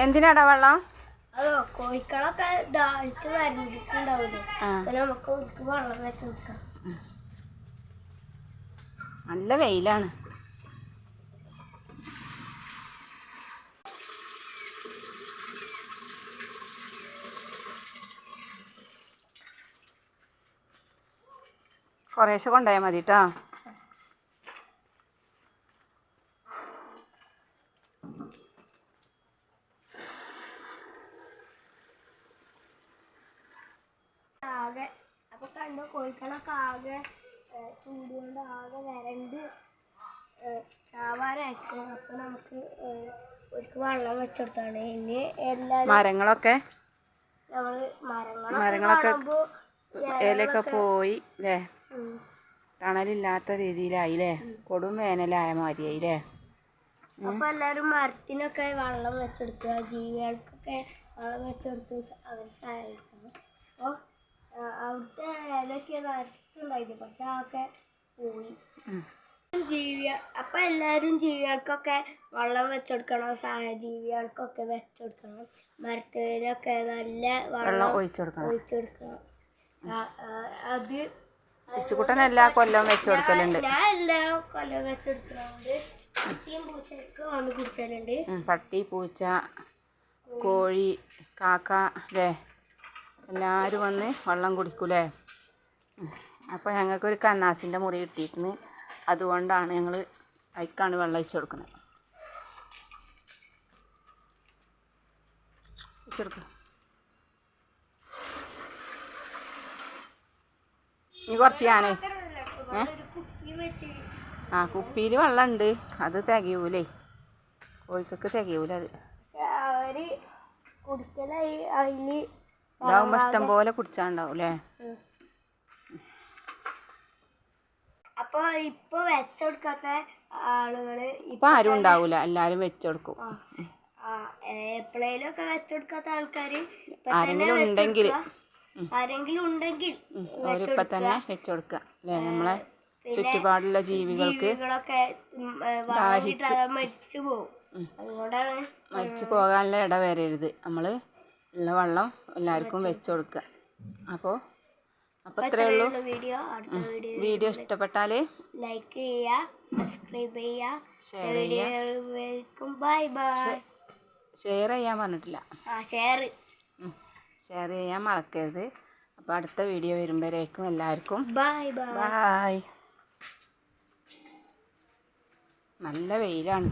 എന്തിനാടാ വെള്ളം? അതോ കോഴിക്കളൊക്കെ ദാഹിച്ച് വരുന്നുണ്ടാവൂലേ, നമുക്ക് വെള്ളം വെച്ച് കൊടുക്കാം. നല്ല വെയിലാണ്. കുറേശ്ശെ കൊണ്ടുപോയാൽ മതി കേട്ടോ. ആകെ അപ്പൊ കണ്ടു കോഴിക്കളൊക്കെ ആകെ ചൂട് കൊണ്ട് ആകെ വരണ്ട് ചാവാനായിട്ട്. അപ്പൊ നമുക്ക് ഒരു വെള്ളം വെച്ചെടുത്താണ്. ഇനി എല്ലാരും മരങ്ങളൊക്കെ മരങ്ങളൊക്കെ ഇലയൊക്കെ പോയി അല്ലേ, തണലില്ലാത്ത രീതിയിലായില്ലേ, കൊടും വേനലായ മാതിരിയായില്ലേ. അപ്പൊ എല്ലാരും മരത്തിനൊക്കെ വെള്ളം വെച്ചെടുക്കുക, ജീവികൾക്കൊക്കെ വെള്ളം വെച്ചെടുത്ത് അവർ സഹായിക്കണം. അപ്പൊ അവിടുത്തെ ഇലയൊക്കെ നരച്ചുണ്ടായിരുന്നു, പക്ഷെ അതൊക്കെ പോയി. അപ്പൊ എല്ലാരും ജീവികൾക്കൊക്കെ വെള്ളം വെച്ചെടുക്കണം, സഹജീവികൾക്കൊക്കെ വെച്ചെടുക്കണം. മരത്തിനൊക്കെ നല്ല വെള്ളം ഒഴിച്ചെടുക്കണം. അത് ഇച്ചുകുട്ടൻ എല്ലാ കൊല്ലവും വെച്ച് കൊടുക്കലുണ്ട്. ഞാൻ എല്ലാ കൊല്ലവും വെച്ചെടുക്കുന്നുണ്ട്. പട്ടിയും പൂച്ചയൊക്കെ വന്ന് കുടിച്ചാലുണ്ട്. പട്ടി, പൂച്ച, കോഴി, കാക്ക അല്ലേ, എല്ലാവരും വന്ന് വെള്ളം കുടിക്കൂലേ. അപ്പോൾ ഞങ്ങൾക്കൊരു കന്നാസിൻ്റെ മുറി കിട്ടിയിരുന്നു, അതുകൊണ്ടാണ് ഞങ്ങൾ അതിക്കാണ് വെള്ളം ഒഴിച്ച് കൊടുക്കുന്നത്. ഒഴിച്ചെടുക്കുക. ഇനി കുറച്ച് ഞാനേ കുപ്പിയിൽ വെള്ളം ഉണ്ട്, അത് തികയൂലേ, കോഴിക്കൊക്കെ തികയൂല. അത് അവര് കുടിക്കലായി അതില് ഇതാവുമ്പോൾ ഇഷ്ടം പോലെ കുടിച്ചാണ്ടാവും അല്ലേ. അപ്പൊ ഇപ്പൊ വെച്ചെടുക്കാത്ത ആളുകള് ഇപ്പൊ ആരും ഉണ്ടാവൂല, എല്ലാരും വെച്ചെടുക്കും. എപ്പോഴേലും ഒക്കെ വെച്ചെടുക്കാത്ത ആൾക്കാര് ആരെങ്കിലും ഉണ്ടെങ്കിൽ അവരിപ്പം തന്നെ വെച്ചുകൊടുക്കുക അല്ലേ. നമ്മളെ ചുറ്റുപാടുള്ള ജീവികളൊക്കെ മരിച്ചു പോകാനുള്ള ഇട വരരുത്, നമ്മൾ ഉള്ള വെള്ളം എല്ലാവർക്കും വെച്ചു കൊടുക്കുക. അപ്പോൾ ഇത്രയേ ഉള്ളൂ. വീഡിയോ ഇഷ്ടപ്പെട്ടാൽ ലൈക്ക് ചെയ്യുക, സബ്സ്ക്രൈബ് ചെയ്യുക, ഷെയർ ചെയ്യുക. Bye bye. ഷെയർ ചെയ്യാൻ പറഞ്ഞിട്ടില്ല, ഷെയർ ചെയ്യാൻ മറക്കരുത്. അപ്പോൾ അടുത്ത വീഡിയോ വരുമ്പോഴേക്കും എല്ലാവർക്കും ബൈ ബൈ. ബായ്. നല്ല വെയിലാണ്.